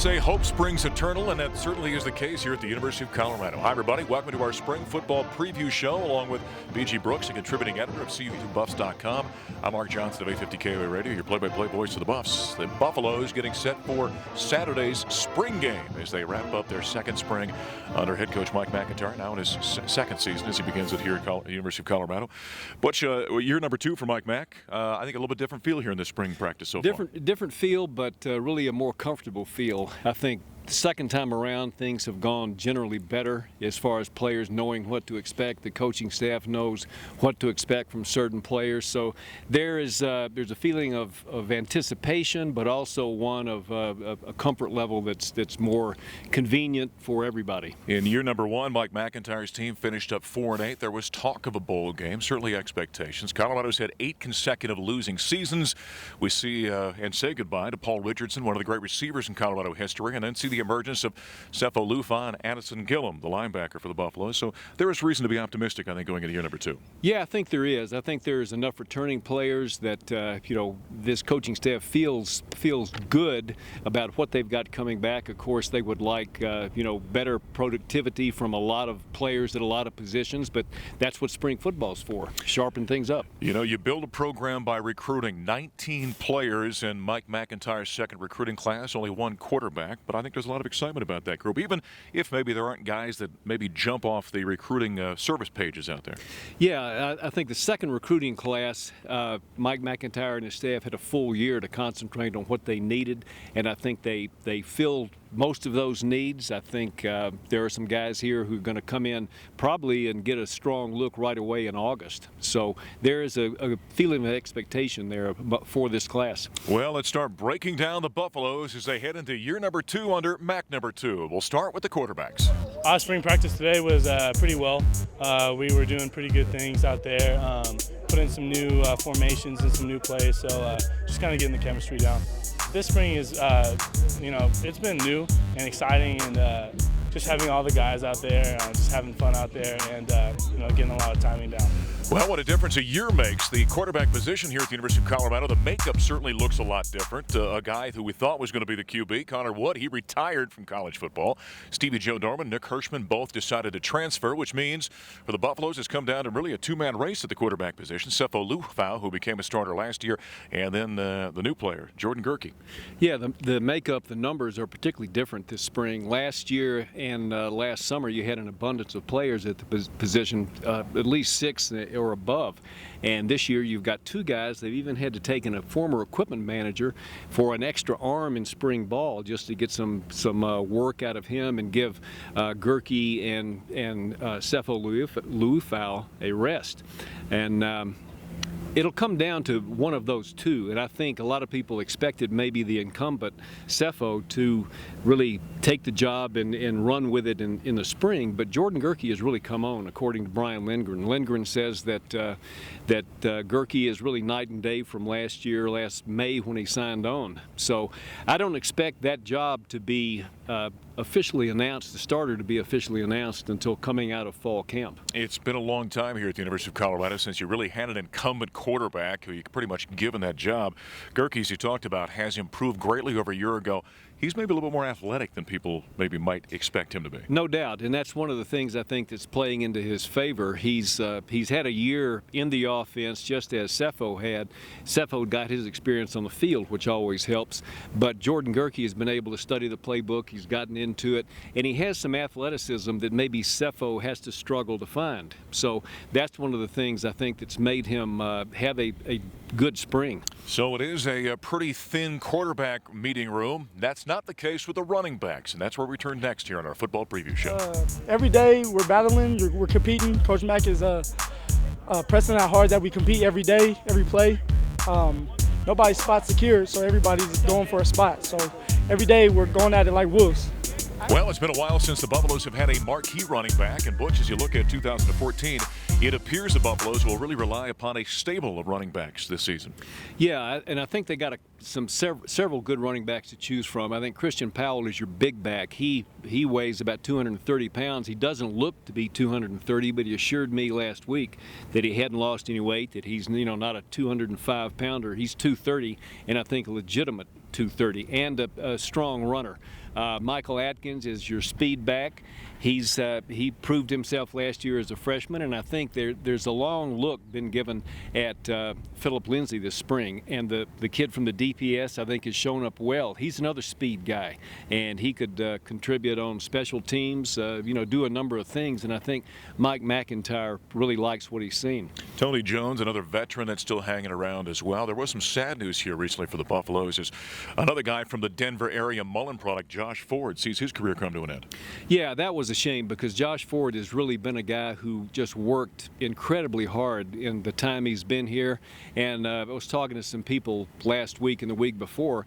say hope springs eternal, and that certainly is the case here at the University of Colorado. Hi, everybody. Welcome to our spring football preview show, along with B.G. Brooks, a contributing editor of CU2Buffs.com. I'm Mark Johnson of 850 KOA Radio, your play-by-play voice of the Buffs. The Buffaloes getting set for Saturday's spring game as they wrap up their second spring under head coach Mike McIntyre, now in his second season as he begins it here at the University of Colorado. Butch, year number 2 for Mike Mack. I think a little bit different feel here in this spring practice so far. Different feel, but really a more comfortable feel. I think the second time around, things have gone generally better as far as players knowing what to expect. The coaching staff knows what to expect from certain players. So there's a feeling of anticipation, but also one of a comfort level that's more convenient for everybody. In year number 1, Mike McIntyre's team finished up 4-8. There was talk of a bowl game, certainly expectations. Colorado's had 8 consecutive losing seasons. We see and say goodbye to Paul Richardson, one of the great receivers in Colorado history, and then see the emergence of Sefo Lufa and Addison Gillum, the linebacker for the Buffaloes. So there is reason to be optimistic, I think, going into year number 2. Yeah, I think there is. I think there's enough returning players that this coaching staff feels good about what they've got coming back. Of course, they would like better productivity from a lot of players at a lot of positions, but that's what spring football's for, sharpen things up. You build a program by recruiting 19 players in Mike McIntyre's second recruiting class, only 1 quarterback, but I think there's a lot of excitement about that group, even if maybe there aren't guys that maybe jump off the recruiting service pages out there. Yeah, I think the second recruiting class, Mike McIntyre and his staff had a full year to concentrate on what they needed, and I think they filled most of those needs. I think there are some guys here who are going to come in probably and get a strong look right away in August. So there is a feeling of expectation there for this class. Well, let's start breaking down the Buffaloes as they head into year number 2 under Mac number 2. We'll start with the quarterbacks. Our spring practice today was pretty well. We were doing pretty good things out there, put in some new formations and some new plays, so just kind of getting the chemistry down. This spring is, it's been new and exciting, and just having all the guys out there, just having fun out there, and getting a lot of timing down. Well, what a difference a year makes. The quarterback position here at the University of Colorado, the makeup certainly looks a lot different. A guy who we thought was going to be the QB, Connor Wood, he retired from college football. Stevie Joe Dorman, Nick Hirschman both decided to transfer, which means for the Buffaloes it's come down to really a 2-man race at the quarterback position. Sefo Lufa, who became a starter last year, and then the new player, Jordan Gerke. Yeah, the makeup, the numbers are particularly different this spring. Last year and last summer you had an abundance of players at the position, at least 6 or above. And this year you've got 2 guys. They've even had to take in a former equipment manager for an extra arm in spring ball just to get some work out of him and give Gerke and Sefo Lufa a rest. And it'll come down to one of those 2, and I think a lot of people expected maybe the incumbent Sefo to really take the job and run with it in the spring, but Jordan Gerke has really come on, according to Brian Lindgren. Lindgren says that Gerke is really night and day from last May when he signed on. So I don't expect that job to be officially announced, the starter to be officially announced until coming out of fall camp. It's been a long time here at the University of Colorado since you really had an incumbent quarterback who you pretty much given that job. Gerke, as you talked about, has improved greatly over a year ago. He's maybe a little bit more athletic than people maybe might expect him to be. No doubt, and that's one of the things I think that's playing into his favor. He's had a year in the offense just as Sefo had. Sefo got his experience on the field, which always helps, but Jordan Gerke has been able to study the playbook. He's gotten into it, and he has some athleticism that maybe Sefo has to struggle to find. So that's one of the things I think that's made him have a good spring. So it is a pretty thin quarterback meeting room. That's not the case with the running backs, and that's where we turn next here on our football preview show. Every day we're battling, we're competing. Coach Mack is pressing out hard that we compete every day, every play. Nobody's spot secured, so everybody's going for a spot. So every day we're going at it like wolves. Well, it's been a while since the Buffaloes have had a marquee running back, and Butch, as you look at 2014, it appears the Buffaloes will really rely upon a stable of running backs this season. Yeah, and I think they got several good running backs to choose from. I think Christian Powell is your big back. He weighs about 230 pounds. He doesn't look to be 230, but he assured me last week that he hadn't lost any weight, that he's not a 205-pounder. He's 230, and I think a legitimate 230, and a strong runner. Michael Atkins is your speed back. He proved himself last year as a freshman, and I think there's a long look been given at Philip Lindsay this spring, and the kid from the DPS I think has shown up well. He's another speed guy, and he could contribute on special teams, do a number of things, and I think Mike McIntyre really likes what he's seen. Tony Jones, another veteran that's still hanging around as well. There was some sad news here recently for the Buffaloes as another guy from the Denver area, Mullen product, Josh Ford, sees his career come to an end. Yeah, that was a shame because Josh Ford has really been a guy who just worked incredibly hard in the time he's been here. And I was talking to some people last week and the week before.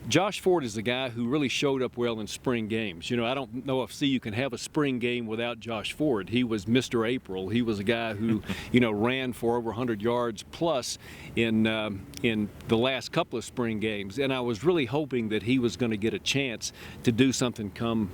Josh Ford is the guy who really showed up well in spring games. I don't know if you can have a spring game without Josh Ford. He was Mr. April. He was a guy who, ran for over 100 yards plus in the last couple of spring games. And I was really hoping that he was going to get a chance to do something come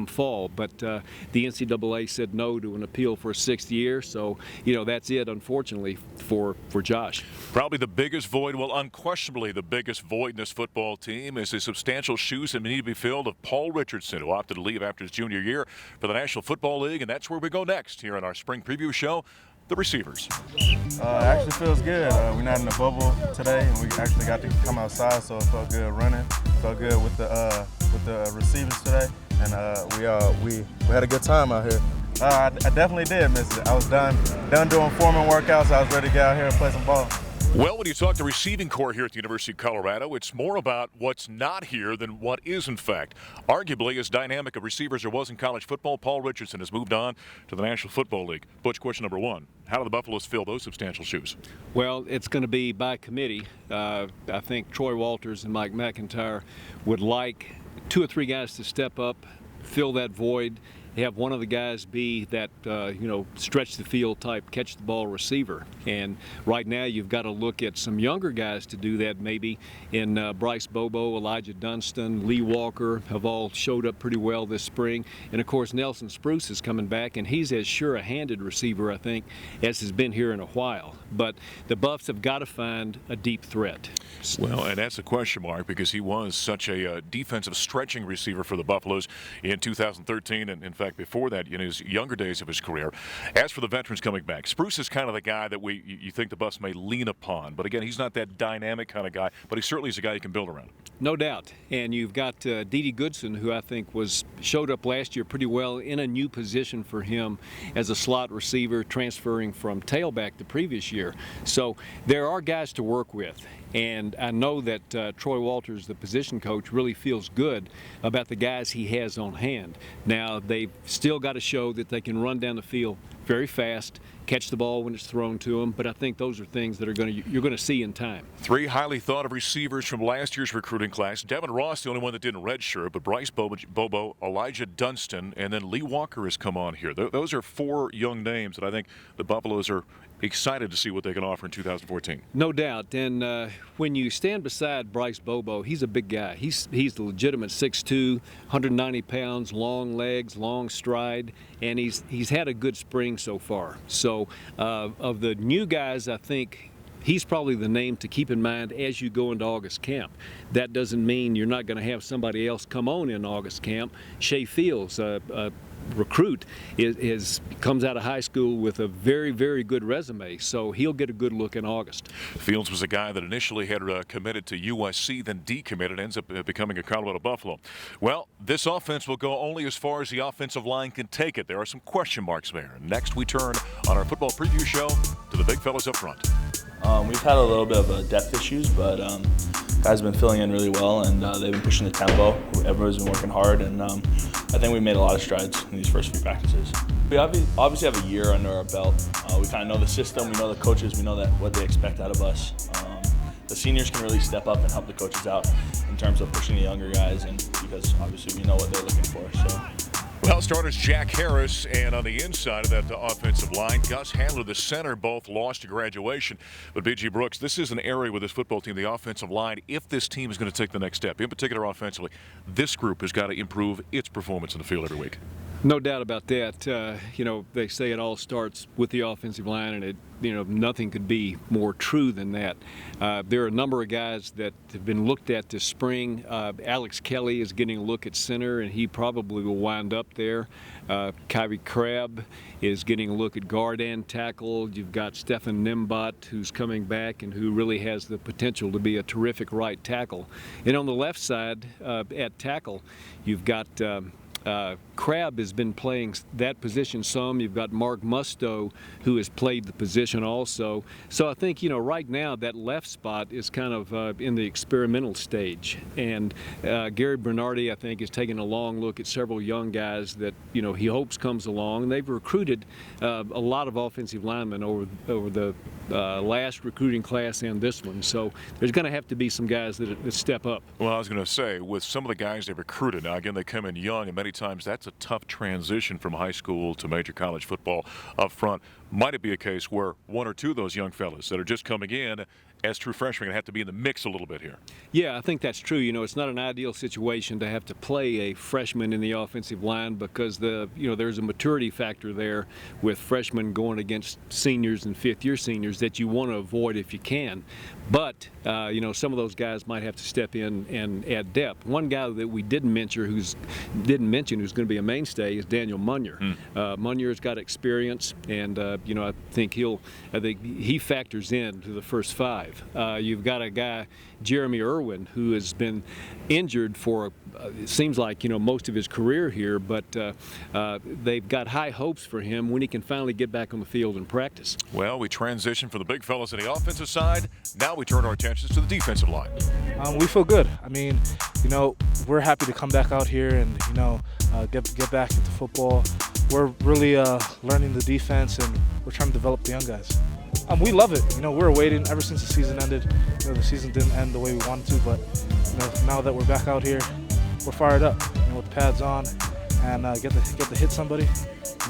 fall. But the NCAA said no to an appeal for a 6th year. So, that's it, unfortunately, for Josh. Probably the biggest void, unquestionably the biggest void in this football team is the substantial shoes that need to be filled of Paul Richardson, who opted to leave after his junior year for the National Football League, and that's where we go next here in our spring preview show, the receivers. It actually feels good. We're not in the bubble today, and we actually got to come outside, so it felt good running. It felt good with the receivers today, and we had a good time out here. I definitely did miss it. I was done doing foreman workouts. I was ready to get out here and play some ball. Well, when you talk to receiving corps here at the University of Colorado, it's more about what's not here than what is, in fact. Arguably, as dynamic of receivers there was in college football, Paul Richardson has moved on to the National Football League. Butch, question number one, how do the Buffaloes fill those substantial shoes? Well, it's going to be by committee. I think Troy Walters and Mike McIntyre would like 2 or 3 guys to step up, fill that void, have one of the guys be that, stretch the field type, catch the ball receiver. And right now you've got to look at some younger guys to do that, maybe in Bryce Bobo, Elijah Dunston, Lee Walker have all showed up pretty well this spring. And of course Nelson Spruce is coming back, and he's as sure a handed receiver, I think, as has been here in a while. But the Buffs have got to find a deep threat. Well, and that's a question mark because he was such a defensive stretching receiver for the Buffaloes in 2013, and in fact before that in his younger days of his career. As for the veterans coming back, Spruce is kind of the guy that you think the Buffs may lean upon, but again, he's not that dynamic kind of guy, but he certainly is a guy you can build around. No doubt. And you've got Dede Goodson, who I think showed up last year pretty well in a new position for him as a slot receiver, transferring from tailback the previous year. So there are guys to work with. And I know that Troy Walters, the position coach, really feels good about the guys he has on hand. Now, they've still got to show that they can run down the field very fast, catch the ball when it's thrown to them, but I think those are things that you're going to see in time. 3 highly thought of receivers from last year's recruiting class. Devin Ross, the only one that didn't redshirt, but Bryce Bobo, Elijah Dunston, and then Lee Walker has come on here. Those are 4 young names that I think the Buffaloes are excited to see what they can offer in 2014. No doubt. And when you stand beside Bryce Bobo, he's a big guy. He's the legitimate 6'2", 190 pounds, long legs, long stride, and he's had a good spring so far. So of the new guys, I think he's probably the name to keep in mind as you go into August camp. That doesn't mean you're not going to have somebody else come on in August camp. Shea Fields, recruit, comes out of high school with a very, very good resume, so he'll get a good look in August. Fields was a guy that initially had committed to USC, then decommitted, ends up becoming a Colorado Buffalo. Well, this offense will go only as far as the offensive line can take it. There are some question marks there. Next, we turn on our football preview show to the big fellas up front. We've had a little bit of depth issues, but guys have been filling in really well, and they've been pushing the tempo. Everyone's been working hard, and I think we made a lot of strides in these first few practices. We obviously have a year under our belt. We kind of know the system, we know the coaches, we know what they expect out of us. The seniors can really step up and help the coaches out in terms of pushing the younger guys, and because obviously we know what they're looking for. So. Well, starters Jack Harris, and on the inside of that offensive line, Gus Handler, the center, both lost to graduation. But B.G. Brooks, this is an area with this football team, the offensive line, if this team is going to take the next step, in particular offensively, this group has got to improve its performance in the field every week. No doubt about that. They say it all starts with the offensive line, and nothing could be more true than that. There are a number of guys that have been looked at this spring. Alex Kelly is getting a look at center, and he probably will wind up there. Kyrie Crabb is getting a look at guard and tackle. You've got Stefan Nimbot, who's coming back and who really has the potential to be a terrific right tackle. And on the left side, at tackle, you've got Crabb has been playing that position some. You've got Mark Musto, who has played the position also. So I think, right now that left spot is kind of in the experimental stage. And Gary Bernardi, I think, is taking a long look at several young guys that, he hopes comes along. And they've recruited a lot of offensive linemen over the last recruiting class and this one. So there's going to have to be some guys that step up. Well, I was going to say, with some of the guys they've recruited, now again, they come in young, and many times that's a tough transition from high school to major college football up front. Might it be a case where one or two of those young fellas that are just coming in as true freshmen are going to have to be in the mix a little bit here? Yeah, I think that's true. It's not an ideal situation to have to play a freshman in the offensive line because there's a maturity factor there with freshmen going against seniors and fifth-year seniors that you want to avoid if you can. But some of those guys might have to step in and add depth. One guy that we didn't mention who's going to be a mainstay is Daniel Munyer. Munyer's got experience, and I think he factors into the first five. You've got a guy, Jeremy Irwin, who has been injured for it seems like most of his career here, but they've got high hopes for him when he can finally get back on the field and practice. Well, we transition from the big fellas on the offensive side. Now we turn our attentions to the defensive line. We feel good. I mean, we're happy to come back out here and get back into football. We're really learning the defense, and we're trying to develop the young guys. We love it. We're waiting ever since the season ended. The season didn't end the way we wanted to, but now that we're back out here, we're fired up. With pads on, and get to hit somebody.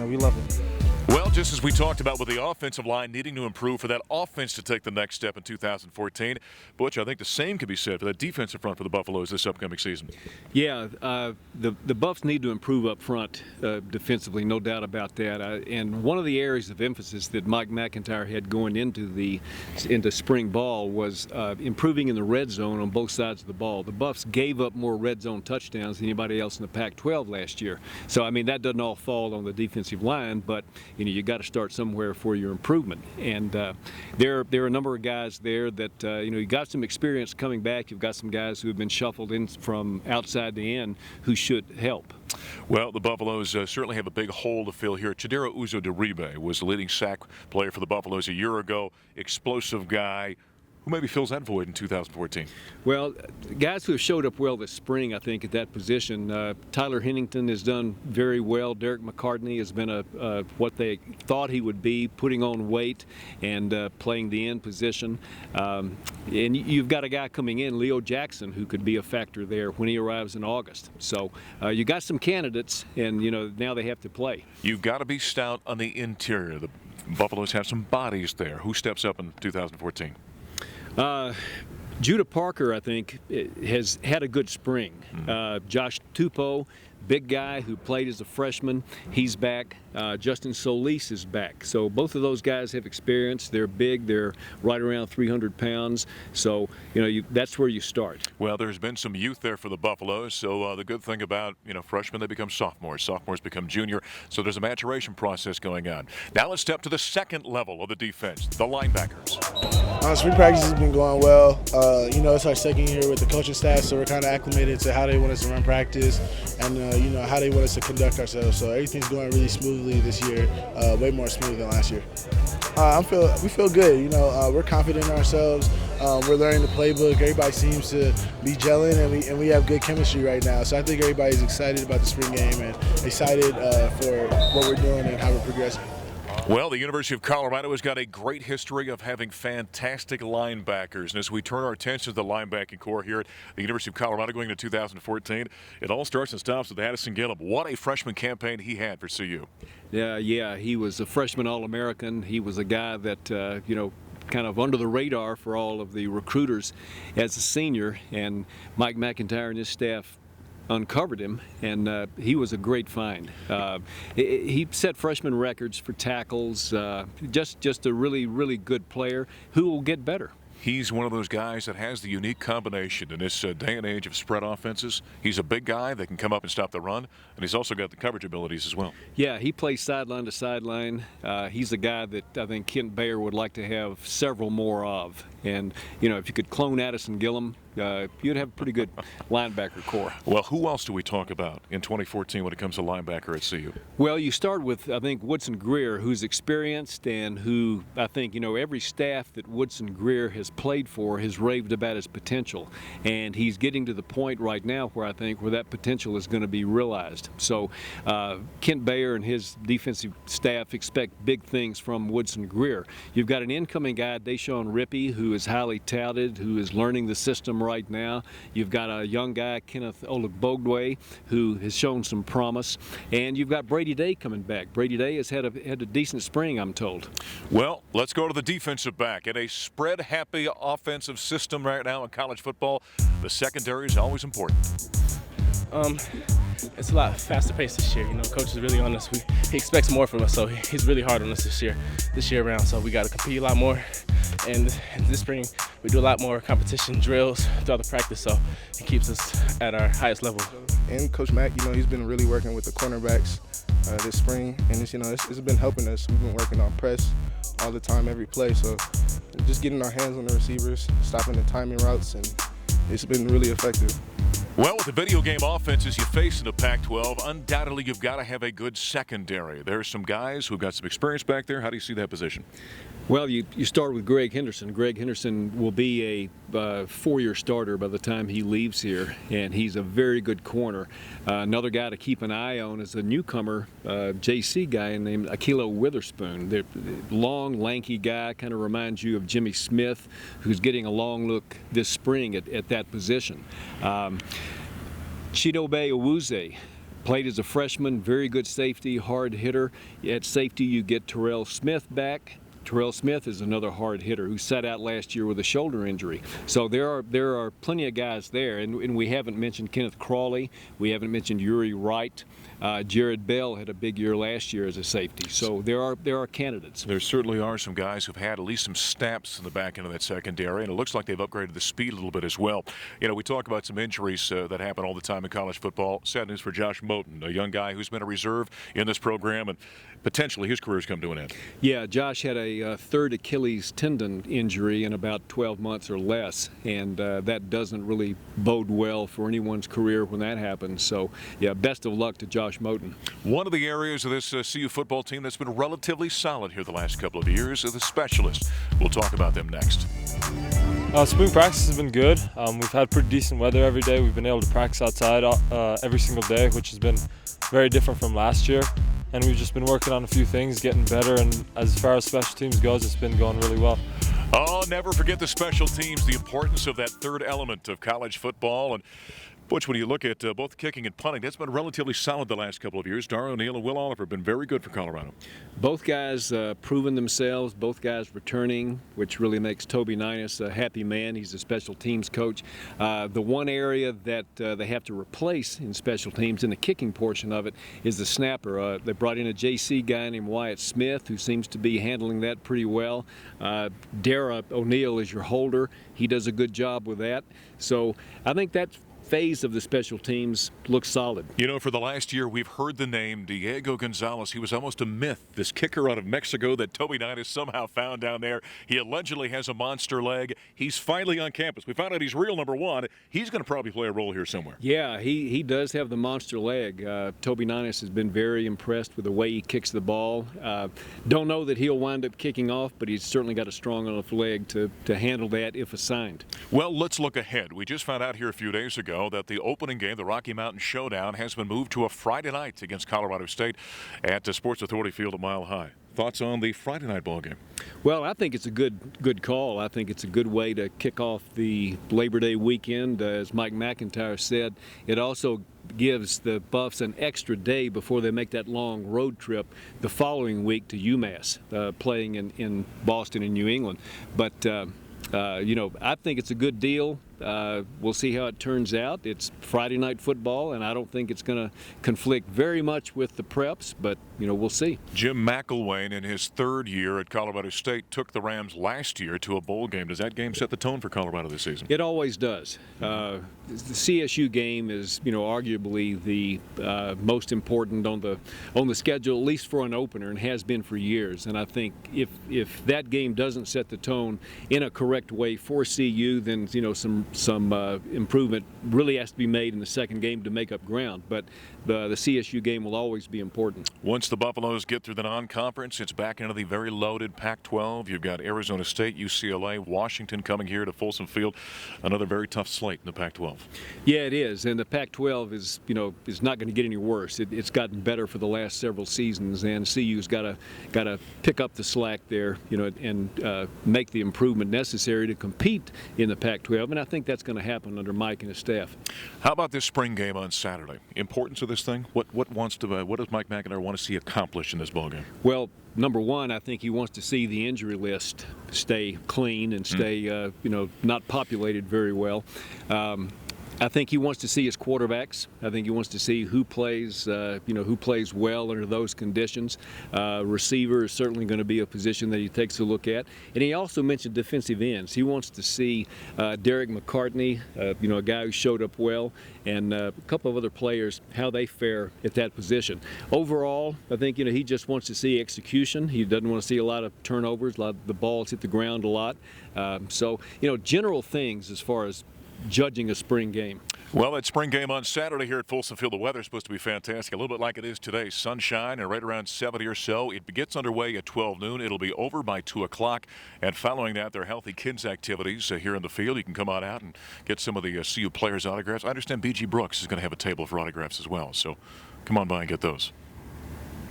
We love it. Well, just as we talked about with the offensive line needing to improve for that offense to take the next step in 2014, Butch, I think the same could be said for that defensive front for the Buffaloes this upcoming season. Yeah, the Buffs need to improve up front defensively, no doubt about that. And one of the areas of emphasis that Mike McIntyre had going into spring ball was improving in the red zone on both sides of the ball. The Buffs gave up more red zone touchdowns than anybody else in the Pac-12 last year. So, I mean, that doesn't all fall on the defensive line, but you got to start somewhere for your improvement. And there are a number of guys there that you got some experience coming back. You've got some guys who have been shuffled in from outside the end who should help. Well, the Buffaloes certainly have a big hole to fill here. Chidera Uzo-Deribe was the leading sack player for the Buffaloes a year ago. Explosive guy. Who maybe fills that void in 2014? Well, guys who have showed up well this spring, I think, at that position. Tyler Hennington has done very well. Derek McCartney has been what they thought he would be, putting on weight and playing the end position. And you've got a guy coming in, Leo Jackson, who could be a factor there when he arrives in August. So you got some candidates, and now they have to play. You've got to be stout on the interior. The Buffaloes have some bodies there. Who steps up in 2014? Judah Parker, I think, has had a good spring. Josh Tupou, big guy who played as a freshman, he's back. Justin Solis is back. So both of those guys have experience. They're big. They're right around 300 pounds. So, that's where you start. Well, there's been some youth there for the Buffaloes. So the good thing about, freshmen, they become sophomores. Sophomores become junior. So there's a maturation process going on. Now let's step to the second level of the defense, the linebackers. Spring practice has been going well. It's our second year with the coaching staff, so we're kind of acclimated to how they want us to run practice and, how they want us to conduct ourselves. So everything's going really smoothly this year, way more smooth than last year. We feel good. We're confident in ourselves. We're learning the playbook. Everybody seems to be gelling, and we have good chemistry right now. So I think everybody's excited about the spring game and excited for what we're doing and how we're progressing. Well, the University of Colorado has got a great history of having fantastic linebackers. And as we turn our attention to the linebacking core here at the University of Colorado going into 2014, it all starts and stops with Addison Gillum. What a freshman campaign he had for CU. Yeah, he was a freshman All-American. He was a guy that, kind of under the radar for all of the recruiters as a senior. And Mike McIntyre and his staff uncovered him, and he was a great find. He set freshman records for tackles. Just a really good player who will get better. He's one of those guys that has the unique combination in this day and age of spread offenses. He's a big guy that can come up and stop the run, and he's also got the coverage abilities as well. Yeah, he plays sideline to sideline. He's a guy that I think Kent Bayer would like to have several more of. And, you know, if you could clone Addison Gillum, you'd have a pretty good linebacker core. Well, who else do we talk about in 2014 when it comes to linebacker at CU? Well, you start with, I think, Woodson Greer, who's experienced and who, I think, you know, every staff that Woodson Greer has played for has raved about his potential. And he's getting to the point right now where I think where that potential is going to be realized. So Kent Bayer and his defensive staff expect big things from Woodson Greer. You've got an incoming guy, Deshaun Rippey, who is highly touted, who is learning the system right now. You've got a young guy, Kenneth Olagbogwe, who has shown some promise. And you've got Brady Day coming back. Brady Day has had a decent spring, I'm told. Well, let's go to the defensive back. In a spread-happy offensive system right now in college football, the secondary is always important. It's a lot faster paced this year. You know, coach is really on us. He expects more from us, so he's really hard on us this year around. So we got to compete a lot more. And this spring, we do a lot more competition drills throughout the practice, so it keeps us at our highest level. And Coach Mack, you know, he's been really working with the cornerbacks this spring, and it's been helping us. We've been working on press all the time, every play. So just getting our hands on the receivers, stopping the timing routes, and it's been really effective. Well, with the video game offenses you face in the Pac-12, undoubtedly you've got to have a good secondary. There's some guys who've got some experience back there. How do you see that position? Well, you start with Greg Henderson. Greg Henderson will be a four-year starter by the time he leaves here, and he's a very good corner. Another guy to keep an eye on is a newcomer, JC guy named Akilo Witherspoon. The long, lanky guy, kind of reminds you of Jimmy Smith, who's getting a long look this spring at that position. Chidobe Awuzie played as a freshman, very good safety, hard hitter. At safety, you get Terrell Smith back. Terrell Smith is another hard hitter who sat out last year with a shoulder injury. So there are plenty of guys there, and we haven't mentioned Kenneth Crawley. We haven't mentioned Uri Wright. Jared Bell had a big year last year as a safety. So there are candidates. There certainly are some guys who've had at least some snaps in the back end of that secondary, and it looks like they've upgraded the speed a little bit as well. You know, we talk about some injuries that happen all the time in college football. Sad news for Josh Moten, a young guy who's been a reserve in this program, and potentially his career's come to an end. Yeah, Josh had a third Achilles tendon injury in about 12 months or less, and that doesn't really bode well for anyone's career when that happens. So, yeah, best of luck to Josh Moten. One of the areas of this CU football team that's been relatively solid here the last couple of years are the specialists. We'll talk about them next. Spring practice has been good. We've had pretty decent weather every day. We've been able to practice outside every single day, which has been very different from last year. And we've just been working on a few things, getting better, and as far as special teams goes, it's been going really well. Oh, never forget the special teams, the importance of that third element of college football. And Butch, when you look at both kicking and punting, that's been relatively solid the last couple of years. Dar O'Neill and Will Oliver have been very good for Colorado. Both guys proven themselves, both guys returning, which really makes Toby Ninus a happy man. He's a special teams coach. The one area that they have to replace in special teams, in the kicking portion of it, is the snapper. They brought in a JC guy named Wyatt Smith, who seems to be handling that pretty well. Dara O'Neill is your holder. He does a good job with that. So I think that's phase of the special teams looks solid. You know, for the last year, we've heard the name Diego Gonzalez. He was almost a myth, this kicker out of Mexico that Toby Ninus somehow found down there. He allegedly has a monster leg. He's finally on campus. We found out he's real, number one. He's going to probably play a role here somewhere. Yeah, he does have the monster leg. Toby Ninus has been very impressed with the way he kicks the ball. Don't know that he'll wind up kicking off, but he's certainly got a strong enough leg to handle that if assigned. Well, let's look ahead. We just found out here a few days ago that the opening game, the Rocky Mountain Showdown, has been moved to a Friday night against Colorado State at the Sports Authority Field at Mile High. Thoughts on the Friday night ball game? Well, I think it's a good call. I think it's a good way to kick off the Labor Day weekend. As Mike McIntyre said, it also gives the Buffs an extra day before they make that long road trip the following week to UMass, playing in Boston and New England. But you know, I think it's a good deal. We'll see how it turns out. It's Friday night football, and I don't think it's going to conflict very much with the preps, but we'll see. Jim McElwain, in his third year at Colorado State, took the Rams last year to a bowl game. Does that game set the tone for Colorado this season? It always does. The CSU game is, arguably the most important on the schedule, at least for an opener, and has been for years. And I think if that game doesn't set the tone in a correct way for CU, then some improvement really has to be made in the second game to make up ground. But the CSU game will always be important. Once the Buffaloes get through the non-conference, it's back into the very loaded Pac-12. You've got Arizona State, UCLA, Washington coming here to Folsom Field. Another very tough slate in the Pac-12. Yeah, it is, and the Pac-12 is not going to get any worse. It's gotten better for the last several seasons, and CU's got to pick up the slack there, and make the improvement necessary to compete in the Pac-12. And I think that's going to happen under Mike and his staff. How about this spring game on Saturday? Importance of this thing? What does Mike McIntyre want to see accomplished in this ball game? Well, number one, I think he wants to see the injury list stay clean and stay, not populated very well. I think he wants to see his quarterbacks. I think he wants to see who plays, who plays well under those conditions. Receiver is certainly going to be a position that he takes a look at. And he also mentioned defensive ends. He wants to see Derek McCartney, a guy who showed up well, and a couple of other players, how they fare at that position. Overall, I think, he just wants to see execution. He doesn't want to see a lot of turnovers, a lot of the balls hit the ground a lot. So, general things as far as judging a spring game. Well, that spring game on Saturday here at Folsom Field, the weather's supposed to be fantastic, a little bit like it is today. Sunshine and right around 70 or so. It gets underway at 12 noon. It'll be over by 2 o'clock. And following that, there are healthy kids activities here in the field. You can come on out and get some of the CU players' autographs. I understand B.G. Brooks is going to have a table for autographs as well. So come on by and get those.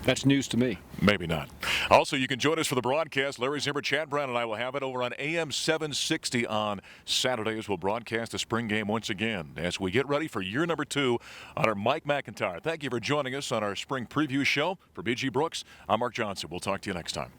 That's news to me. Maybe not. Also, you can join us for the broadcast. Larry Zimmer, Chad Brown, and I will have it over on AM 760 on Saturdays. We'll broadcast the spring game once again as we get ready for year number 2 on our Mike McIntyre. Thank you for joining us on our spring preview show. For B.G. Brooks, I'm Mark Johnson. We'll talk to you next time.